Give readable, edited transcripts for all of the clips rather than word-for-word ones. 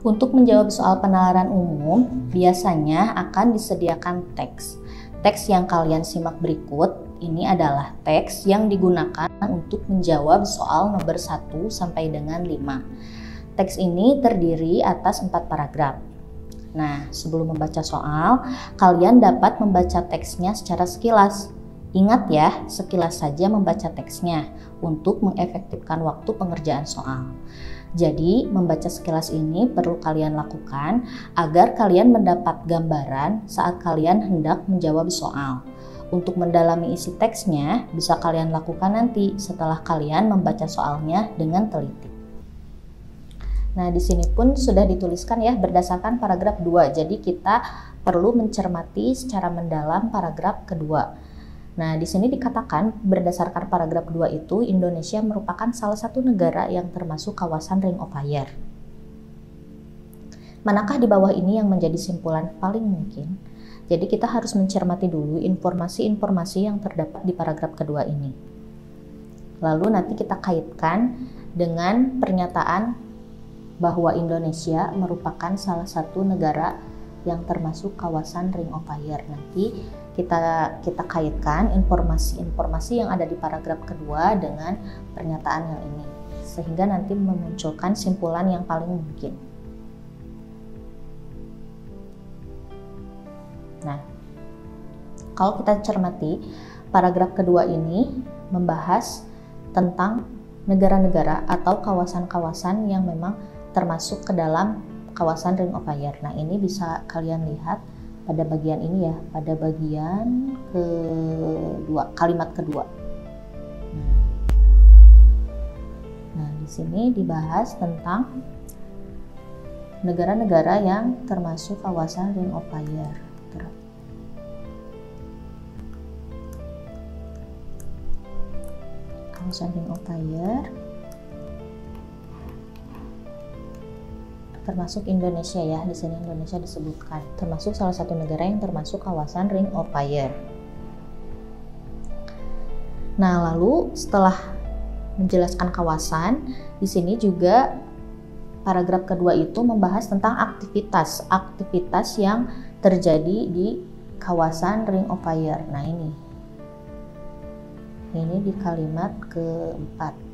Untuk menjawab soal penalaran umum, biasanya akan disediakan teks. Teks yang kalian simak berikut, ini adalah teks yang digunakan untuk menjawab soal nomor 1 sampai dengan 5. Teks ini terdiri atas 4 paragraf. Nah, sebelum membaca soal, kalian dapat membaca teksnya secara sekilas. Ingat ya, sekilas saja membaca teksnya untuk mengefektifkan waktu pengerjaan soal. Jadi, membaca sekilas ini perlu kalian lakukan agar kalian mendapat gambaran saat kalian hendak menjawab soal. Untuk mendalami isi teksnya, bisa kalian lakukan nanti setelah kalian membaca soalnya dengan teliti. Nah, di sini pun sudah dituliskan ya berdasarkan paragraf 2. Jadi, kita perlu mencermati secara mendalam paragraf kedua. Nah, di sini dikatakan berdasarkan paragraf 2 itu Indonesia merupakan salah satu negara yang termasuk kawasan Ring of Fire. Manakah di bawah ini yang menjadi simpulan paling mungkin? Jadi kita harus mencermati dulu informasi-informasi yang terdapat di paragraf kedua ini. Lalu nanti kita kaitkan dengan pernyataan bahwa Indonesia merupakan salah satu negara yang termasuk kawasan Ring of Fire. Nanti kita kaitkan informasi-informasi yang ada di paragraf kedua dengan pernyataan yang ini, sehingga nanti memunculkan simpulan yang paling mungkin. Nah, kalau kita cermati, paragraf kedua ini membahas tentang negara-negara atau kawasan-kawasan yang memang termasuk ke dalam kawasan Ring of Fire. Nah, ini bisa kalian lihat pada bagian ini ya, pada bagian kedua, kalimat kedua. Nah, di sini dibahas tentang negara-negara yang termasuk kawasan Ring of Fire. Kawasan Ring of Fire termasuk Indonesia ya, di sini Indonesia disebutkan termasuk salah satu negara yang termasuk kawasan Ring of Fire. Nah, lalu setelah menjelaskan kawasan, di sini juga paragraf kedua itu membahas tentang aktivitas yang terjadi di kawasan Ring of Fire. Nah, ini di kalimat keempat.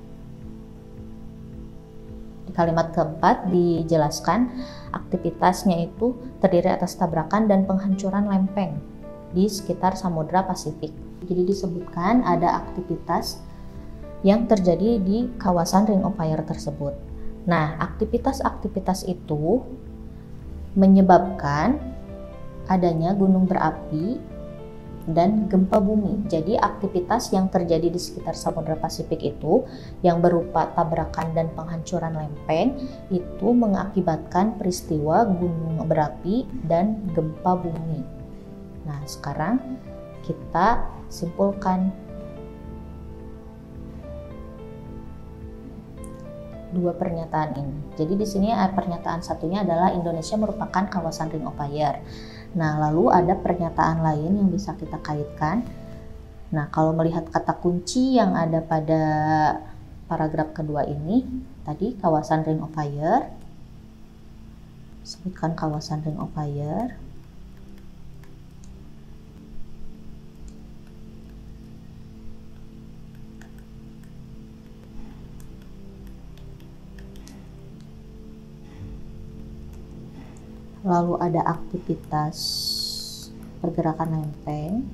Di kalimat keempat dijelaskan aktivitasnya itu terdiri atas tabrakan dan penghancuran lempeng di sekitar Samudra Pasifik. Jadi disebutkan ada aktivitas yang terjadi di kawasan Ring of Fire tersebut. Nah, aktivitas-aktivitas itu menyebabkan adanya gunung berapi dan gempa bumi. Jadi aktivitas yang terjadi di sekitar Samudra Pasifik itu yang berupa tabrakan dan penghancuran lempeng itu mengakibatkan peristiwa gunung berapi dan gempa bumi. Nah, sekarang kita simpulkan dua pernyataan ini. Jadi di sini pernyataan satunya adalah Indonesia merupakan kawasan Ring of Fire. Nah, lalu ada pernyataan lain yang bisa kita kaitkan. Nah, kalau melihat kata kunci yang ada pada paragraf kedua ini, tadi kawasan Ring of Fire, sebutkan kawasan Ring of Fire. Lalu ada aktivitas pergerakan lempeng,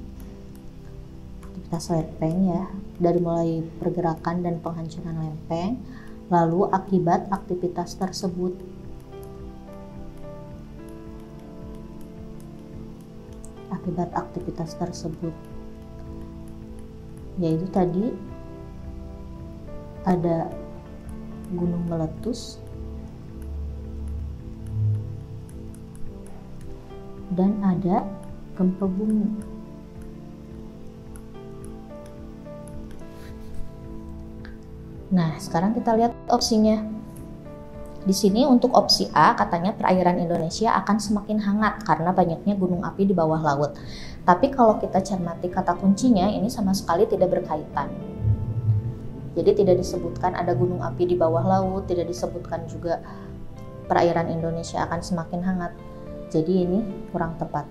aktivitas lempeng ya, dari mulai pergerakan dan penghancuran lempeng, lalu akibat aktivitas tersebut. Akibat aktivitas tersebut, yaitu tadi ada gunung meletus, dan ada gempa bumi. Nah, sekarang kita lihat opsinya. Di sini untuk opsi A katanya perairan Indonesia akan semakin hangat karena banyaknya gunung api di bawah laut. Tapi kalau kita cermati kata kuncinya ini sama sekali tidak berkaitan. Jadi tidak disebutkan ada gunung api di bawah laut, tidak disebutkan juga perairan Indonesia akan semakin hangat. Jadi ini kurang tepat.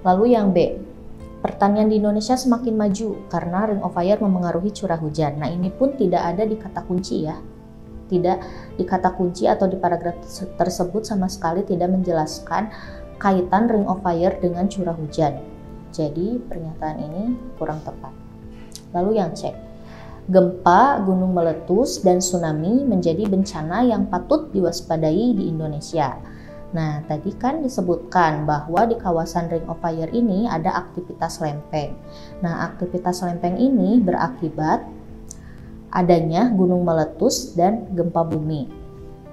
Lalu yang B, pertanian di Indonesia semakin maju karena ring of fire memengaruhi curah hujan. Nah, ini pun tidak ada di kata kunci ya. Tidak di kata kunci atau di paragraf tersebut sama sekali tidak menjelaskan kaitan ring of fire dengan curah hujan. Jadi pernyataan ini kurang tepat. Lalu yang C, gempa, gunung meletus, dan tsunami menjadi bencana yang patut diwaspadai di Indonesia. Nah, tadi kan disebutkan bahwa di kawasan Ring of Fire ini ada aktivitas lempeng. Nah, aktivitas lempeng ini berakibat adanya gunung meletus dan gempa bumi.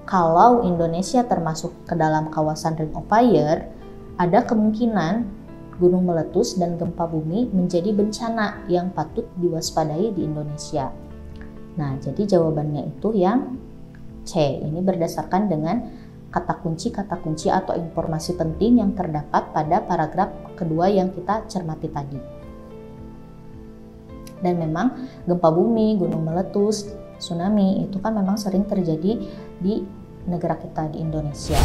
Kalau Indonesia termasuk ke dalam kawasan Ring of Fire, ada kemungkinan gunung meletus dan gempa bumi menjadi bencana yang patut diwaspadai di Indonesia. Nah, jadi jawabannya itu yang C. Ini berdasarkan dengan kata kunci atau informasi penting yang terdapat pada paragraf kedua yang kita cermati tadi. Dan memang gempa bumi, gunung meletus, tsunami itu kan memang sering terjadi di negara kita di Indonesia.